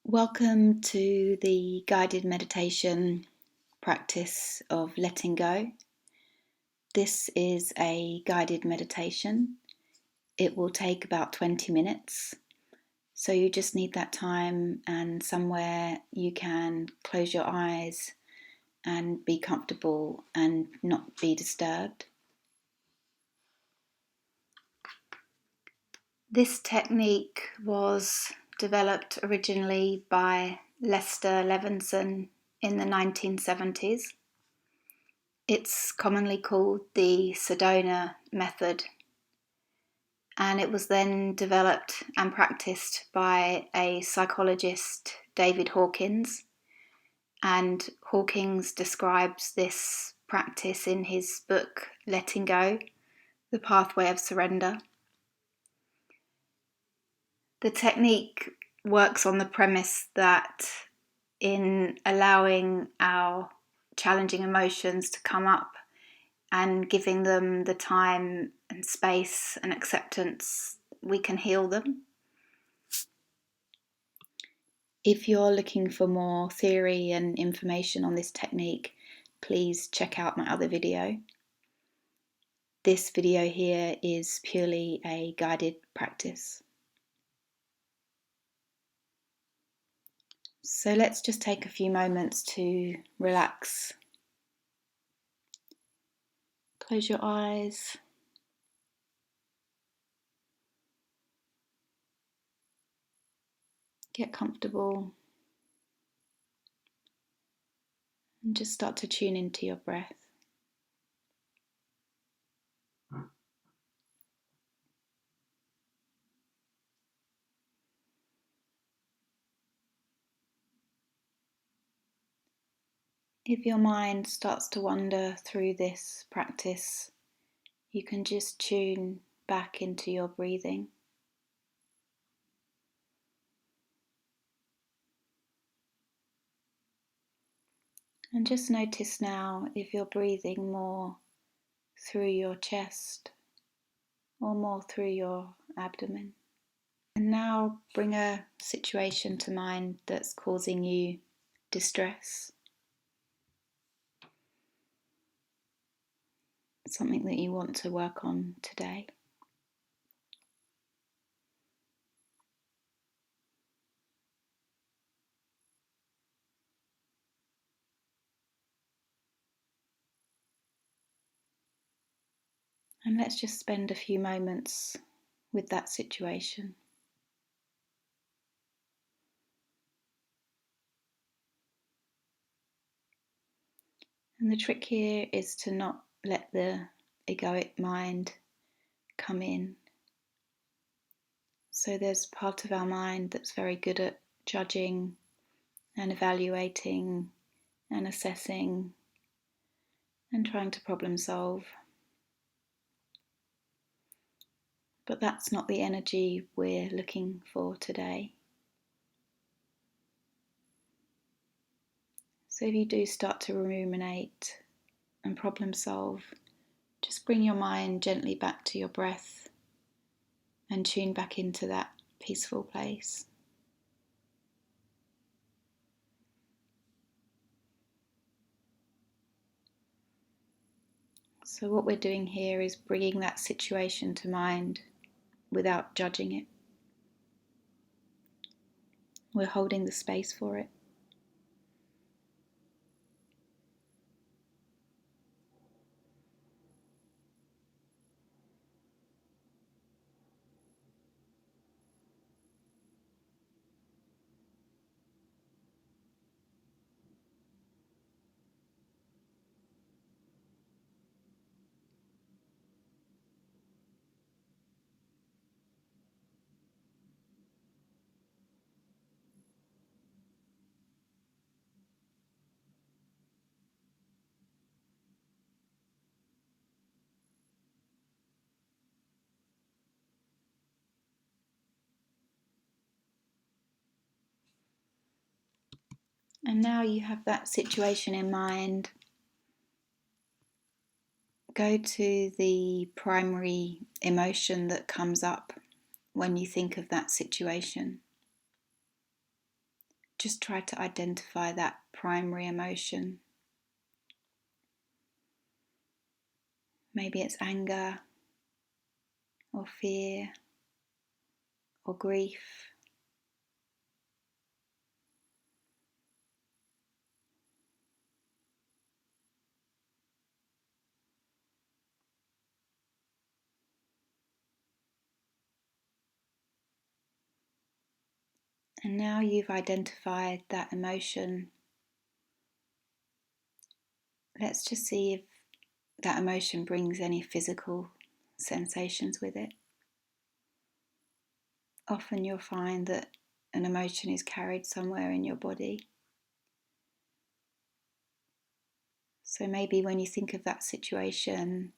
Welcome to the guided meditation practice of letting go. This is a guided meditation. It will take about 20 minutes. So you just need that time and somewhere you can close your eyes and be comfortable and not be disturbed. This technique was developed originally by Lester Levinson in the 1970s. It's commonly called the Sedona method, and it was then developed and practiced by a psychologist, David Hawkins. And Hawkins describes this practice in his book, Letting Go, The Pathway of Surrender. The technique works on the premise that in allowing our challenging emotions to come up and giving them the time and space and acceptance, we can heal them. If you're looking for more theory and information on this technique, please check out my other video. This video here is purely a guided practice. So let's just take a few moments to relax. Close your eyes. Get comfortable. And just start to tune into your breath. If your mind starts to wander through this practice, you can just tune back into your breathing. And just notice now if you're breathing more through your chest or more through your abdomen. And now bring a situation to mind that's causing you distress. Something that you want to work on today. And let's just spend a few moments with that situation. And the trick here is to not let the egoic mind come in. So there's part of our mind that's very good at judging and evaluating and assessing and trying to problem solve. But that's not the energy we're looking for today. So if you do start to ruminate and problem solve, just bring your mind gently back to your breath and tune back into that peaceful place. So what we're doing here is bringing that situation to mind without judging it. We're holding the space for it. And now you have that situation in mind. Go to the primary emotion that comes up when you think of that situation. just try to identify that primary emotion. Maybe it's anger or fear or grief. And now you've identified that emotion, let's just see if that emotion brings any physical sensations with it. Often you'll find that an emotion is carried somewhere in your body. So maybe when you think of that situation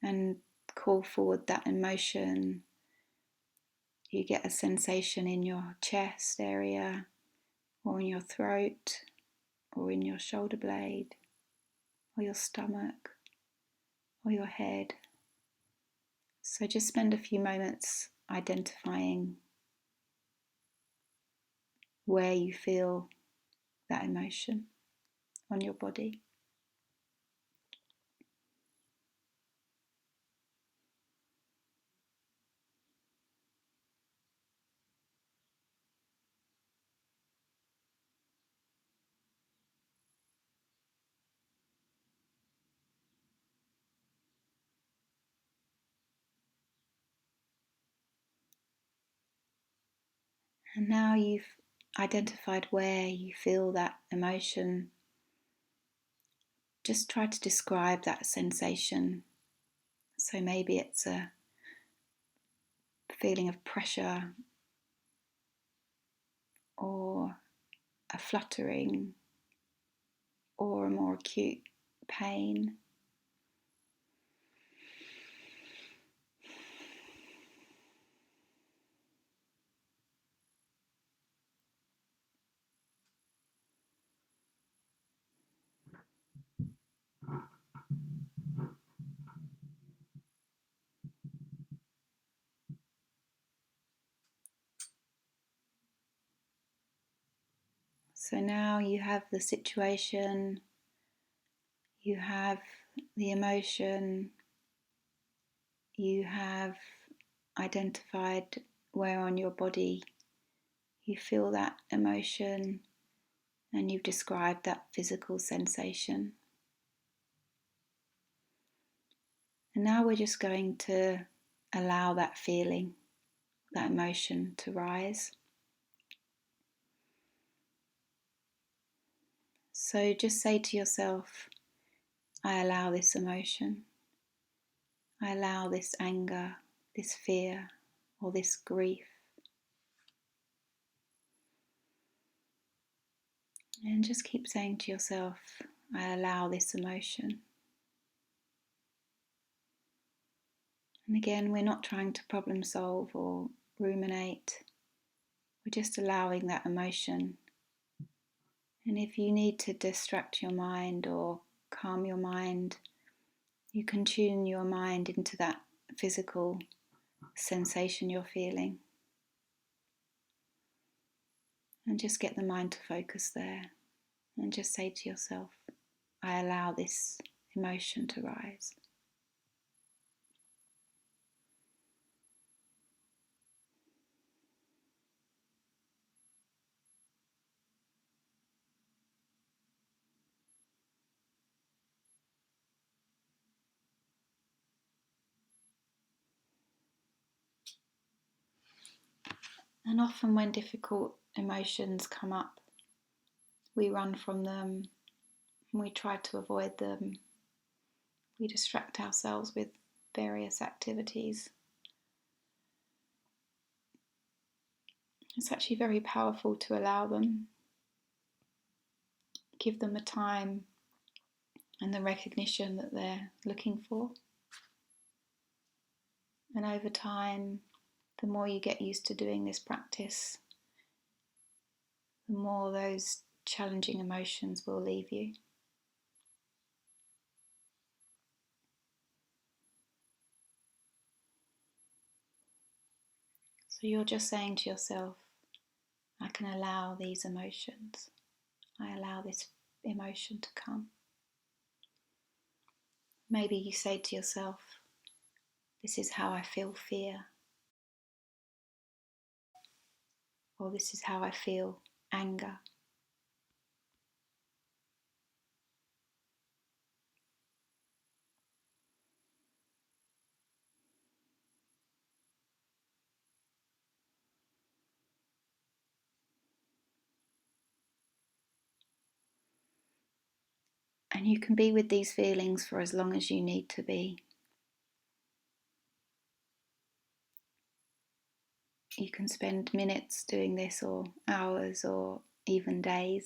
and call forward that emotion, you get a sensation in your chest area, or in your throat, or in your shoulder blade, or your stomach, or your head. So just spend a few moments identifying where you feel that emotion on your body. And now you've identified where you feel that emotion, just try to describe that sensation. So maybe it's a feeling of pressure, or a fluttering, or a more acute pain. So now you have the situation, you have the emotion, you have identified where on your body you feel that emotion, and you've described that physical sensation. And now we're just going to allow that feeling, that emotion to rise. So just say to yourself, I allow this emotion. I allow this anger, this fear, or this grief. And just keep saying to yourself, I allow this emotion. And again, we're not trying to problem solve or ruminate. We're just allowing that emotion. And if you need to distract your mind or calm your mind, you can tune your mind into that physical sensation you're feeling. And just get the mind to focus there. And just say to yourself, I allow this emotion to rise. And often when difficult emotions come up, we run from them, and we try to avoid them. We distract ourselves with various activities. It's actually very powerful to allow them, give them the time and the recognition that they're looking for. And over time, the more you get used to doing this practice, the more those challenging emotions will leave you. So you're just saying to yourself, I can allow these emotions. I allow this emotion to come. Maybe you say to yourself, this is how I feel fear. Or this is how I feel anger. And you can be with these feelings for as long as you need to be. You can spend minutes doing this, or hours, or even days.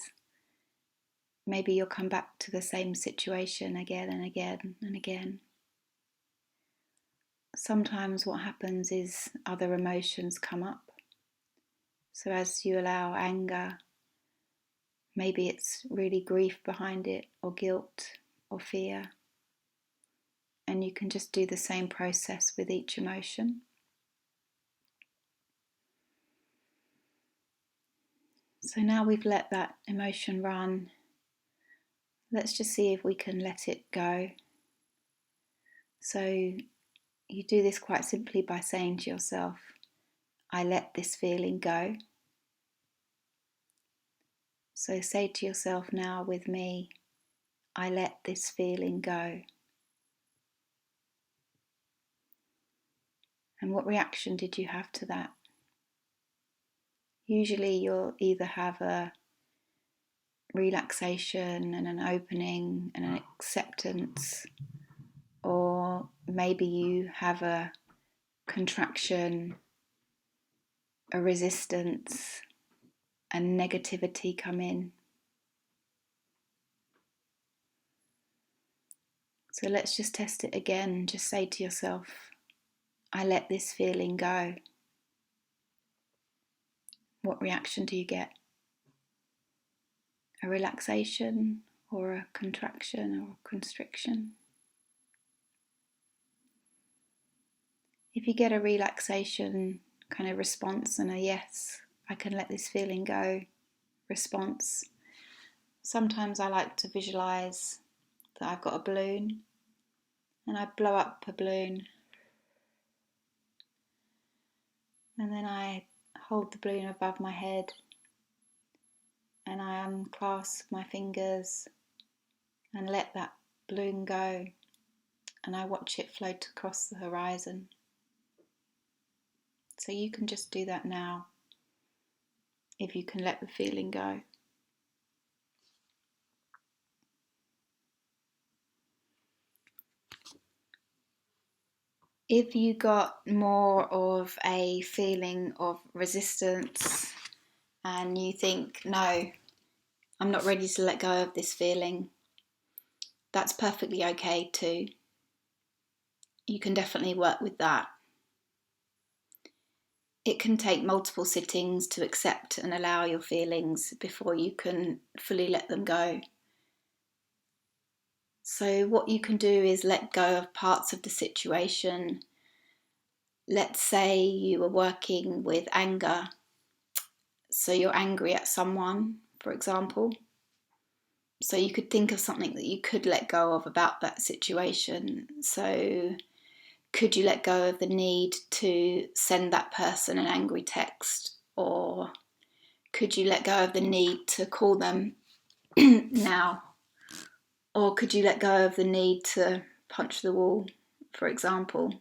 Maybe you'll come back to the same situation again and again and again. Sometimes what happens is other emotions come up. So as you allow anger, maybe it's really grief behind it, or guilt, or fear. And you can just do the same process with each emotion. So now we've let that emotion run. Let's just see if we can let it go. So you do this quite simply by saying to yourself, I let this feeling go. So say to yourself now with me, I let this feeling go. And what reaction did you have to that? Usually you'll either have a relaxation and an opening and an acceptance, or maybe you have a contraction, a resistance, and negativity come in. So let's just test it again. Just say to yourself, I let this feeling go. What reaction do you get? A relaxation, or a contraction, or a constriction? If you get a relaxation kind of response and a yes, I can let this feeling go response, sometimes I like to visualize that I've got a balloon and I blow up a balloon, and then I hold the balloon above my head and I unclasp my fingers and let that balloon go, and I watch it float across the horizon. So you can just do that now if you can let the feeling go. If you got more of a feeling of resistance and you think, no, I'm not ready to let go of this feeling, that's perfectly okay too. You can definitely work with that. It can take multiple sittings to accept and allow your feelings before you can fully let them go. So what you can do is let go of parts of the situation. Let's say you were working with anger. So you're angry at someone, for example. So you could think of something that you could let go of about that situation. So could you let go of the need to send that person an angry text? Or could you let go of the need to call them now? Or could you let go of the need to punch the wall, for example?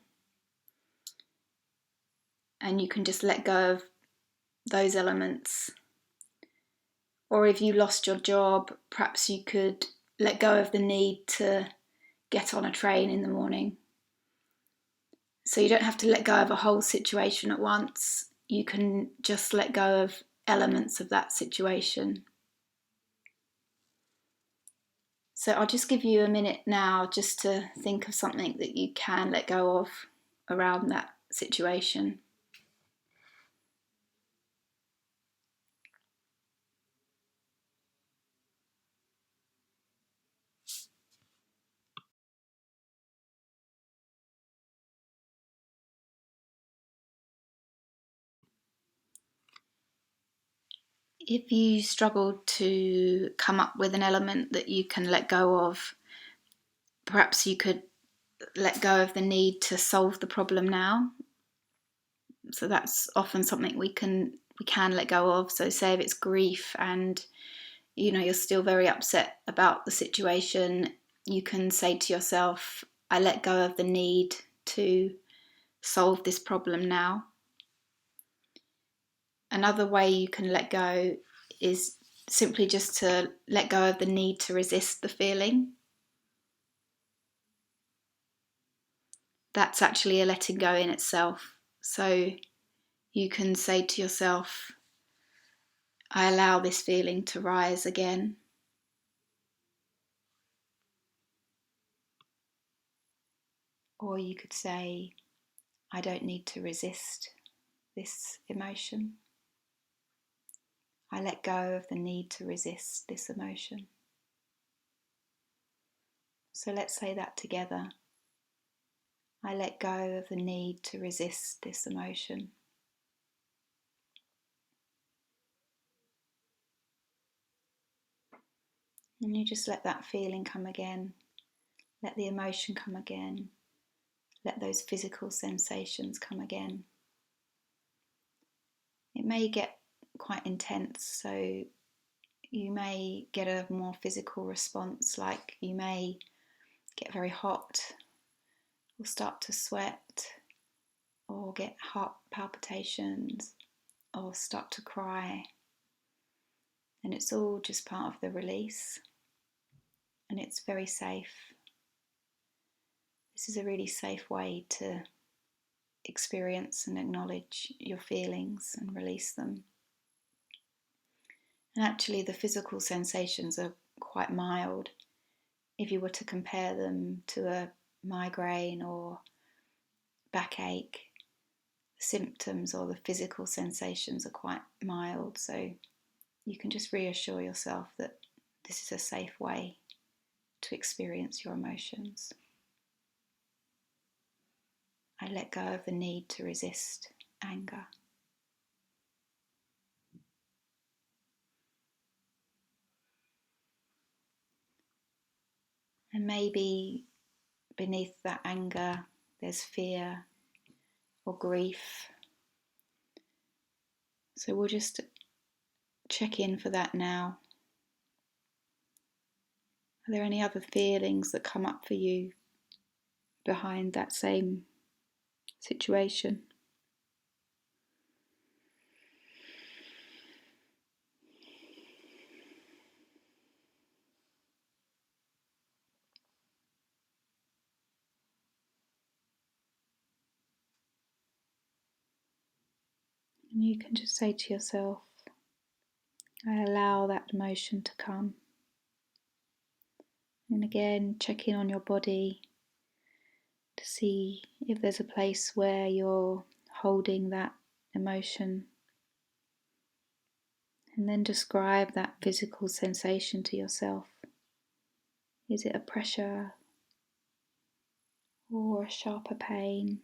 And you can just let go of those elements. Or if you lost your job, perhaps you could let go of the need to get on a train in the morning. So you don't have to let go of a whole situation at once. You can just let go of elements of that situation. So I'll just give you a minute now just to think of something that you can let go of around that situation. If you struggle to come up with an element that you can let go of, perhaps you could let go of the need to solve the problem now. So that's often something we can let go of. So say if it's grief and you're still very upset about the situation, you can say to yourself, I let go of the need to solve this problem now. Another way you can let go is simply just to let go of the need to resist the feeling. That's actually a letting go in itself. So you can say to yourself, I allow this feeling to rise again. Or you could say, I don't need to resist this emotion. I let go of the need to resist this emotion. So let's say that together. I let go of the need to resist this emotion. And you just let that feeling come again. Let the emotion come again. Let those physical sensations come again. It may get quite intense, so you may get a more physical response, like you may get very hot or start to sweat or get heart palpitations or start to cry. And it's all just part of the release, and it's very safe. This is a really safe way to experience and acknowledge your feelings and release them. And actually the physical sensations are quite mild. If you were to compare them to a migraine or backache, the symptoms or the physical sensations are quite mild. So you can just reassure yourself that this is a safe way to experience your emotions. I let go of the need to resist anger. And maybe beneath that anger, there's fear or grief. So we'll just check in for that now. Are there any other feelings that come up for you behind that same situation? And you can just say to yourself, I allow that emotion to come. And again, check in on your body to see if there's a place where you're holding that emotion. And then describe that physical sensation to yourself. Is it a pressure or a sharper pain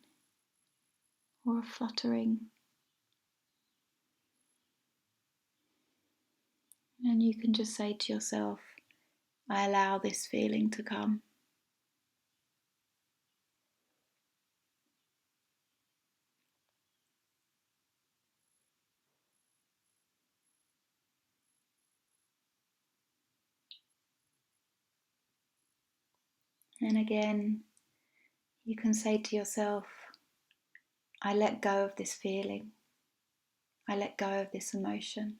or a fluttering? And you can just say to yourself, I allow this feeling to come. And again, you can say to yourself, I let go of this feeling. I let go of this emotion.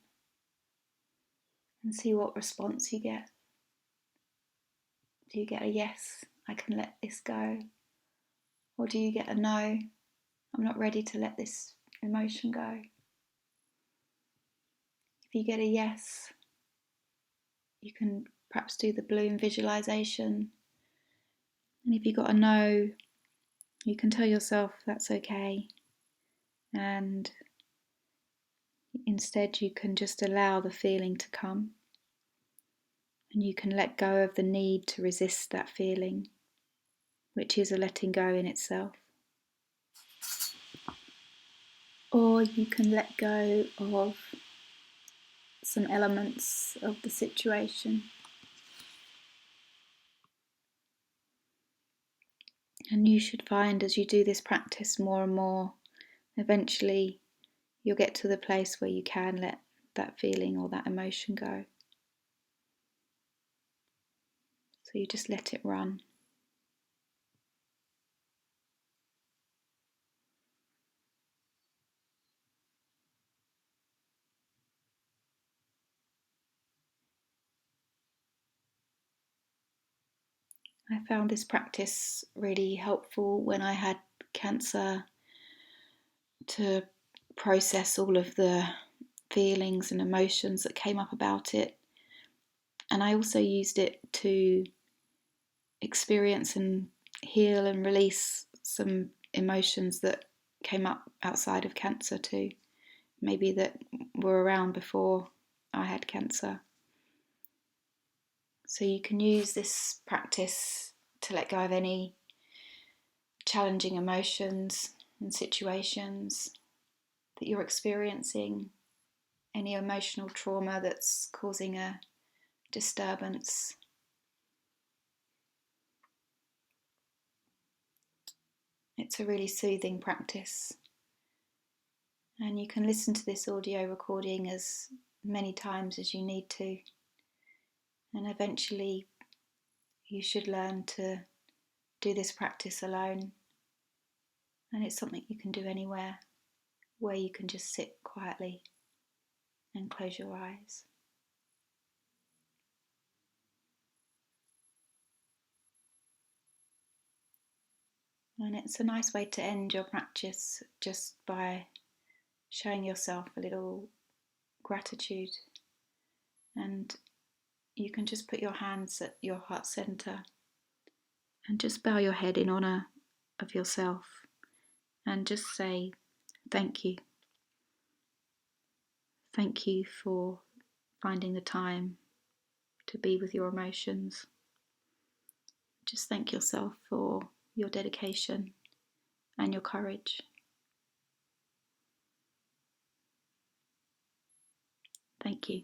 And see what response you get. Do you get a yes, I can let this go? Or do you get a no, I'm not ready to let this emotion go? If you get a yes, you can perhaps do the balloon visualization. And if you got a no, you can tell yourself that's okay. And instead you can just allow the feeling to come. And you can let go of the need to resist that feeling, which is a letting go in itself. Or you can let go of some elements of the situation. And you should find as you do this practice more and more, eventually you'll get to the place where you can let that feeling or that emotion go. So you just let it run. I found this practice really helpful when I had cancer, to process all of the feelings and emotions that came up about it. And I also used it to experience and heal and release some emotions that came up outside of cancer too, maybe that were around before I had cancer. So you can use this practice to let go of any challenging emotions and situations that you're experiencing, any emotional trauma that's causing a disturbance. It's a really soothing practice. And you can listen to this audio recording as many times as you need to. And eventually you should learn to do this practice alone. And it's something you can do anywhere, where you can just sit quietly and close your eyes. And it's a nice way to end your practice, just by showing yourself a little gratitude. And you can just put your hands at your heart center and just bow your head in honor of yourself and just say thank you. Thank you for finding the time to be with your emotions. Just thank yourself for your dedication and your courage. Thank you.